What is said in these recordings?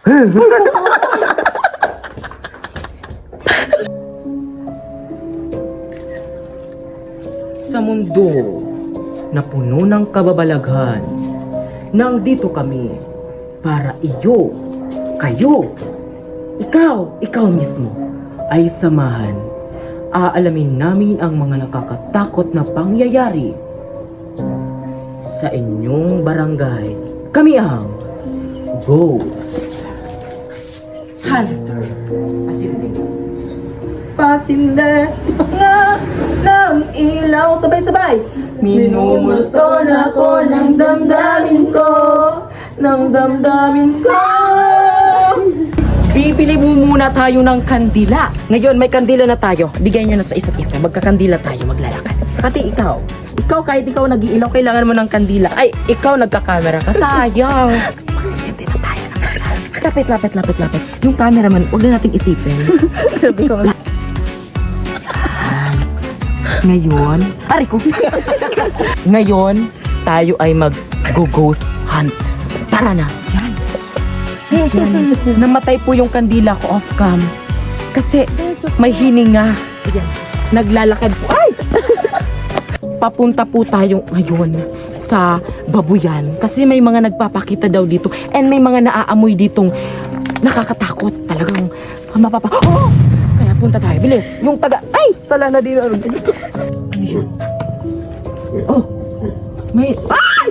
Sa mundo na puno ng kababalaghan, nandito kami para kayo, ikaw mismo ay samahan. Aalamin namin ang mga nakakatakot na pangyayari sa inyong barangay. Kami ang Ghost Hunter. Pasinde nga ng ilaw. Sabay-sabay. Minumuto na ko ng damdamin ko. Bibili mo muna tayo ng kandila. Ngayon, may kandila na tayo. Bigay nyo na sa isa't isa. Magkakandila tayo, maglalakad. Pati ikaw, kahit ikaw nag-iilaw, kailangan mo ng kandila. Ay, ikaw nagka-camera ka. Sayang. Magsisindi na tayo ng camera. Lapit. Yung cameraman, huwag na nating isipin. Sabi ko. Ngayon, ngayon, tayo ay mag-ghost hunt. Tara na. Yan. Namatay po yung kandila ko off-cam. Kasi may hininga. Naglalakad po. Ay! Papunta po tayo ngayon sa babuyan. Kasi may mga nagpapakita daw dito. And may mga naaamoy ditong nakakatakot. Talagang Oh! Kaya punta tayo. Bilis. Yung taga... Ay! Sala na dito. Ano yun? Oh! May... Ay!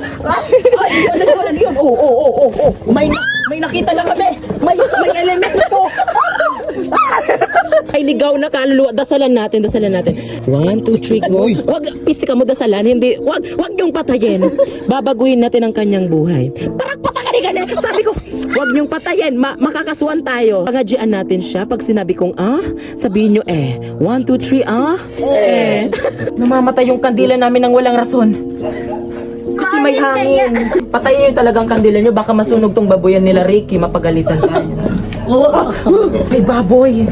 Ano yun? Oh! May nakita na kami! May elemento! Ay, ligaw na kaluluwa. Dasalan natin. 1, 2, 3, go. Wag, piste ka mo dasalan. Hindi, wag niyong patayin. Babaguhin natin ang kanyang buhay. Parang patakarin ka na. Sabi ko, wag niyong patayin. Makakasuhan tayo. Pangadjian natin siya. Pag sinabi kong, sabihin niyo, 1, 2, 3, Namamatay yung kandila namin ng walang rason. Kasi may hangin. Patayin yung talagang kandila nyo. Baka masunog tong baboyan nila Ricky. Mapagalitan tayo. May baboy.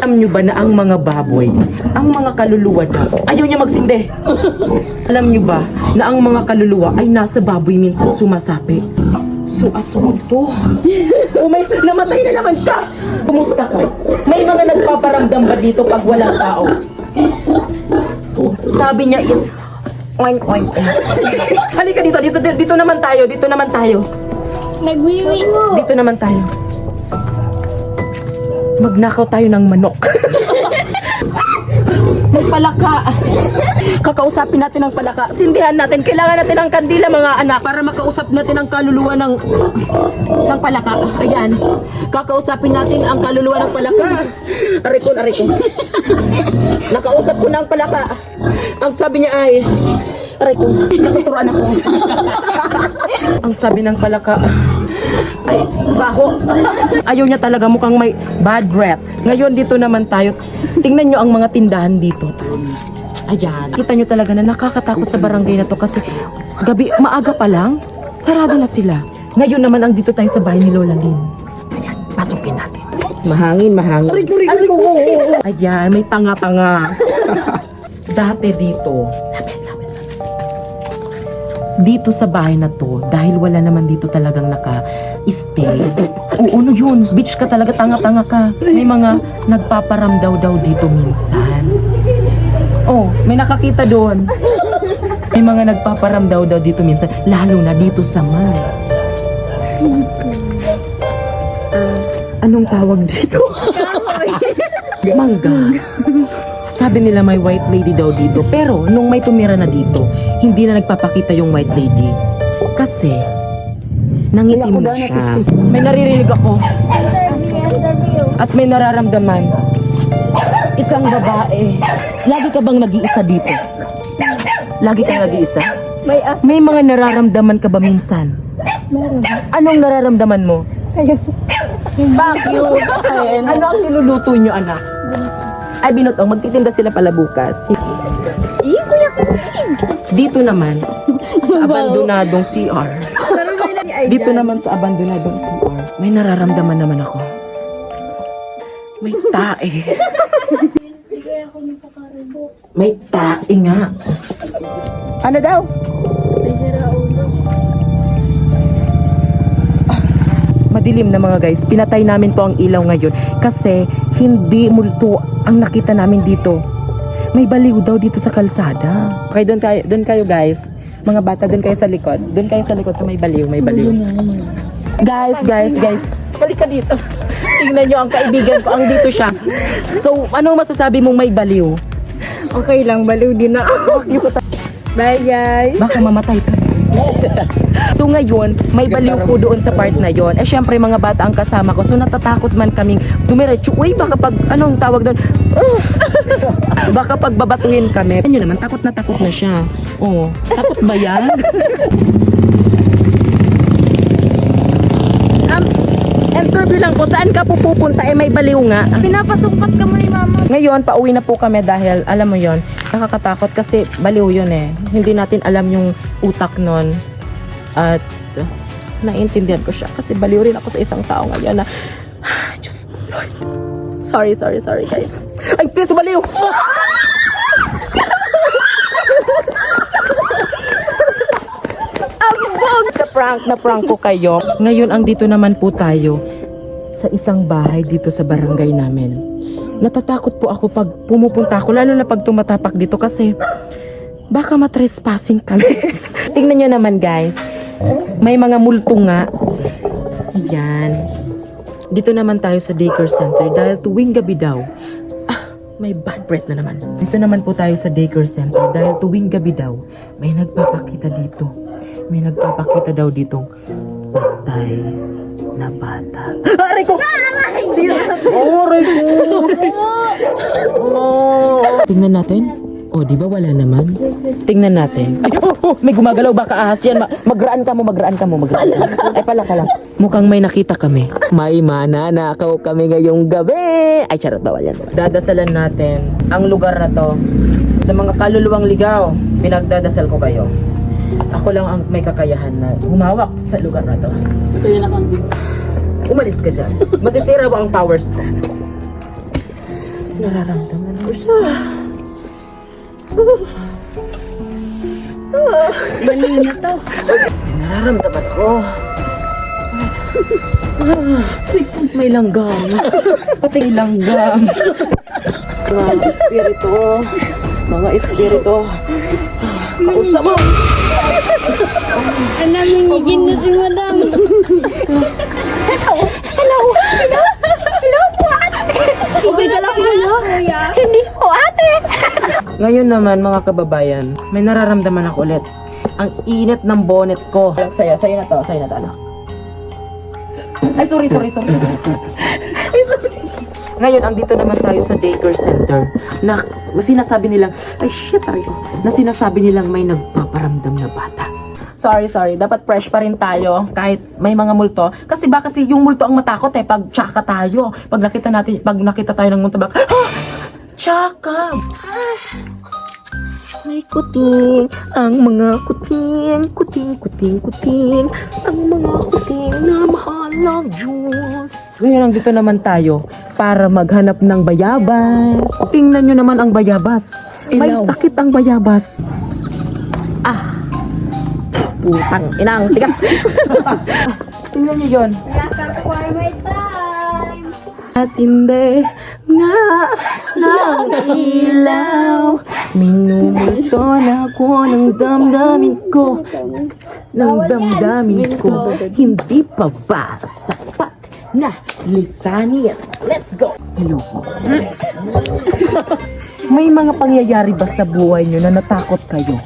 Alam nyo ba na ang mga baboy, ang mga kaluluwa daw, ayaw niya magsindi. Alam nyo ba na ang mga kaluluwa ay nasa baboy minsan sumasapi? So aswang to. Namatay na naman siya. Kumusta ka? May mga nagpaparamdam ba dito pag walang tao? Sabi niya is oink. Halika dito naman tayo. Nagwiwi. Dito naman tayo. Magnakaw tayo ng manok. May palaka. Kakausapin natin ang palaka. Sindihan natin. Kailangan natin ang kandila, mga anak, para makausap natin ang kaluluwa ng palaka. Ayan. Kakausapin natin ang kaluluwa ng palaka. Arikon. Nakausap ko na ang palaka. Ang sabi niya ay, arikon, natuturuan ako. Ang sabi ng palaka, ay, baho. Ayaw niya talaga, mukhang may bad breath. Ngayon, dito naman tayo. Tingnan nyo ang mga tindahan dito. Ayan. Kita nyo talaga na nakakatakot sa barangay na to kasi gabi, maaga pa lang, sarado na sila. Ngayon naman, ang dito tayo sa bahay ni Lola Lynn. Ayan, pasukin natin. Mahangin. Ayan, may tanga-tanga. Dati dito, dito sa bahay na to, dahil wala naman dito talagang naka-stay. Oo, ano yun? Bitch ka talaga, tanga-tanga ka. May mga nagpaparamdaw daw dito minsan. Oh, may nakakita doon. May mga nagpaparamdaw daw dito minsan, lalo na dito sa mall. Anong tawag dito? Mangga. Sabi nila may white lady daw dito. Pero nung may tumira na dito, hindi na nagpapakita yung white lady. Kasi nangitim na siya. May naririnig ako. At may nararamdaman. Isang babae. Lagi ka bang nag-iisa dito? Lagi ka nag-iisa? May mga nararamdaman ka ba minsan? Anong nararamdaman mo? Bakit? Ano ang niluluto nyo, anak? Ay, binutong. Magtitinda sila pala bukas. Dito naman, sa abandonadong CR. Dito naman sa abandonadong CR, may nararamdaman naman ako. May tae. May tae nga. Ano daw? madilim na mga guys. Pinatay namin po ang ilaw ngayon kasi hindi multo ang nakita namin dito. May baliw daw dito sa kalsada. Okay, doon kayo guys. Mga bata, doon kayo sa likod. Doon kayo sa likod, may baliw, may baliw. Guys. Balik ka dito. Tingnan nyo ang kaibigan ko, ang dito siya. So, ano masasabi mong may baliw? Okay lang, baliw din na ako. Bye guys. Baka mamatay ka. So ngayon, may baliw po doon sa part na yon. Eh syempre mga bata ang kasama ko. So natatakot man kaming dumiretso. Uy, baka pag anong tawag doon? Baka pag babatuhin kami. Ano naman, takot na siya. Oo. Takot ba yan? Interview lang ko. Saan ka pupunta? Eh may baliw nga. Pinapasungkat ka mo ni mama. Ngayon, pauwi na po kami dahil, alam mo yon, nakakatakot kasi baliw yun eh. Hindi natin alam yung utak nun. At, naiintindihan ko siya kasi baliw rin ako sa isang tao ngayon na, Diyos ko, Lord. Sorry guys. Ay, Tis, baliw! Na prank ko kayo. Ngayon, ang dito naman po tayo sa isang bahay dito sa barangay namin. Natatakot po ako pag pumupunta ako, lalo na pag tumatapak dito kasi baka matrespassing kami. Tingnan nyo naman guys, may mga multo nga. Ayan. Dito naman tayo sa daycare center dahil tuwing gabi daw, may bad breath na naman. Dito naman po tayo sa daycare center dahil tuwing gabi daw, may nagpapakita dito. May nagpapakita daw ditong patay na bata. Aray ko! Aray ko! Tingnan natin. Oh, di ba wala naman? Tingnan natin. Ay, may gumagalaw baka ahas yan. Magraan ka mo. Ay, pala. Mukhang may nakita kami. May mananakaw kami ngayong gabi. Ay, charot, bawal yan. Dadasalan natin ang lugar na to. Sa mga kaluluwang ligaw, pinagdadasal ko kayo. Ako lang ang may kakayahan na humawak sa lugar na to. Ito yan ako dito. Umalis ka dyan. Masisira mo ang powers ko. Nararamdaman ko siya. Baliw na to. Nararamdaman ko. May langgam. Pati langgam. Mga espiritu. Kausap mo. Ang namimigin na si madam. Hello po ate. Okay ka lang kuya? Hindi po ate. Ngayon naman mga kababayan, may nararamdaman ako ulit. Ang init ng bonnet ko. Sa'yo na to anak. Ay, sorry. Ngayon, andito naman tayo sa daycare center na sinasabi nilang, na sinasabi nilang may nagpaparamdam na bata. Sorry. Dapat fresh pa rin tayo kahit may mga multo. Kasi baka kasi yung multo ang matakot pag tsaka tayo. Pag nakita tayo ng multo, baka, tsaka! May kuting, ang mga kuting, ang mga kuting na mahal ng Diyos. Ngayon, dito naman tayo para maghanap ng bayabas. Tingnan nyo naman ang bayabas. May sakit ang bayabas. Putang inang tigas. Tingnan nyo yun. Asinde nga ng ilaw, minumulto na ako ng damdamin ko, hindi pa ba sapat na lisanin? Let's go! Hello po. May mga pangyayari ba sa buhay nyo na natakot kayo?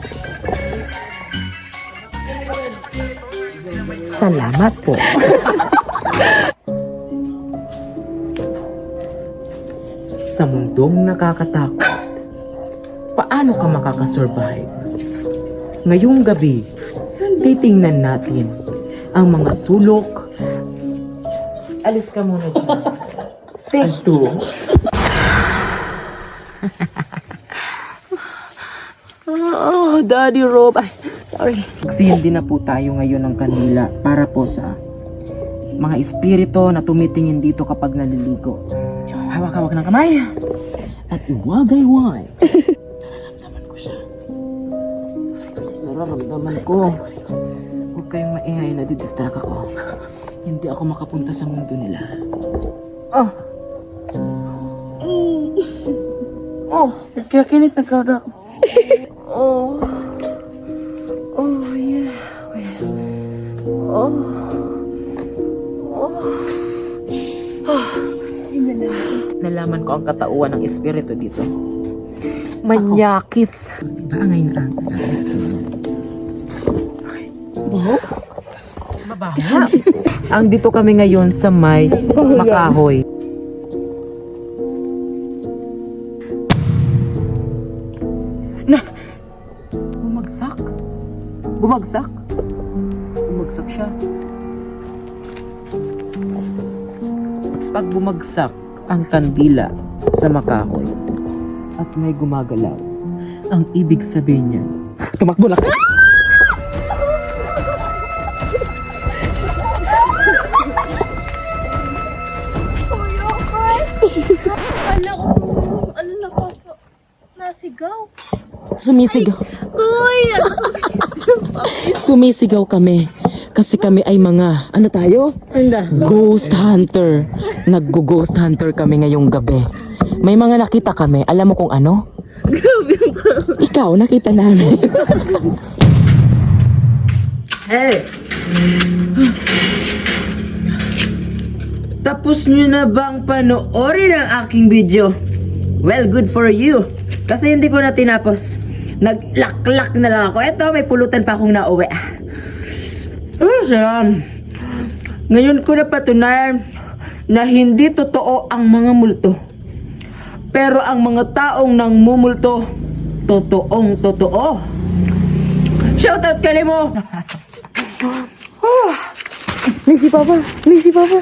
Salamat po. Sa mundong nakakatakot, paano ka makakasurvive? Ngayong gabi, titingnan natin ang mga sulok. Alis ka muna dyan. Take two. Oh, Daddy Rob. Ay, sorry. Magsindi na po tayo ngayon ng kanila para po sa mga espiritu na tumitingin dito kapag naliligo. Hawak-hawak ng kamay. At iwagay-wag. Nararamdaman ko siya. Nararamdaman ko. Huwag kayong maingay, nadidistract ako. Hindi ako makapunta sa mundo nila. Oh. Oh, nagkakinit na karak. Oh. Oh, yeah. Oh. Nalaman ko ang katauhan ng espiritu dito. Manyakis. Baangay na ang. Baho? Mabaho. Ang dito kami ngayon sa may Makahoy. Na! Bumagsak? Bumagsak? Bumagsak siya. Pag bumagsak ang kandila sa Makahoy at may gumagalaw, ang ibig sabihin niya, tumakbo na. Ano na pa? Nasigaw. Sumisigaw. Kuya! Sumisigaw kami. Kasi kami ay mga, ano tayo? Anda. Ghost hunter. Nag-ghost hunter kami ngayong gabi. May mga nakita kami. Alam mo kung ano? Grabe ang Ikaw, nakita namin. Hey! Tapos nyo na bang panoorin ang aking video? Well, good for you. Kasi hindi ko na tinapos. Naglaklak na lang ako. Eto, may pulutan pa akong nauwi. Salam. Ngayon ko napatunayan na hindi totoo ang mga multo. Pero ang mga taong nang mumulto, totoong totoo. Shoutout ka mo. Missy Papa! Missy Papa!